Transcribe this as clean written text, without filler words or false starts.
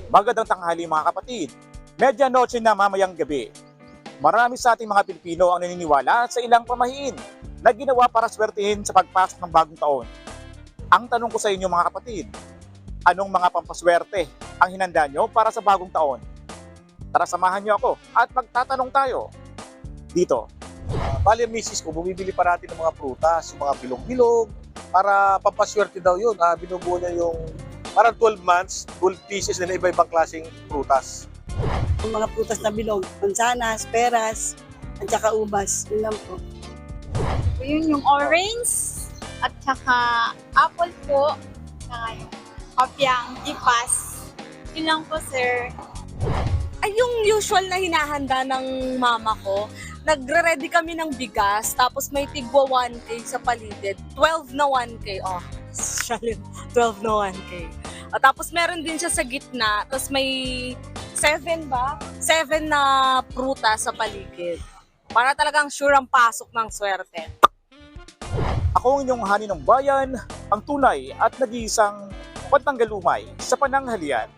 Magandang tanghali mga kapatid. Medianoche na mamayang gabi. Marami sa ating mga Pilipino ang naniniwala sa ilang pamahiin na ginawa para swertihin sa pagpasok ng bagong taon. Ang tanong ko sa inyo mga kapatid, anong mga pampaswerte ang hinanda nyo para sa bagong taon? Tara samahan nyo ako at magtatanong tayo. Dito. Bali ang misis ko, bumibili pa natin ng mga prutas, yung mga bilog-bilog, para pampaswerte daw yun. Binubuo niya yung parang 12 months, 12 pieces na iba-ibang klaseng prutas. Yung mga prutas na bilog, mansanas, peras, at saka ubas. Yun lang po. Yun yung orange at saka apple po, saka yung kopyang ipas. Yun lang po, sir. Ay, yung usual na hinahanda ng mama ko, nagre-ready kami ng bigas, tapos may tigwa 1K sa paligid. 12 na 1K. Oh, 12 na 1K. Tapos meron din siya sa gitna, tapos may 7 ba? 7 na pruta sa paligid. Para talagang sure ang pasok ng swerte. Ako ang inyong hani ng bayan, ang tunay at nag-iisang pantanggalumay sa pananghalian.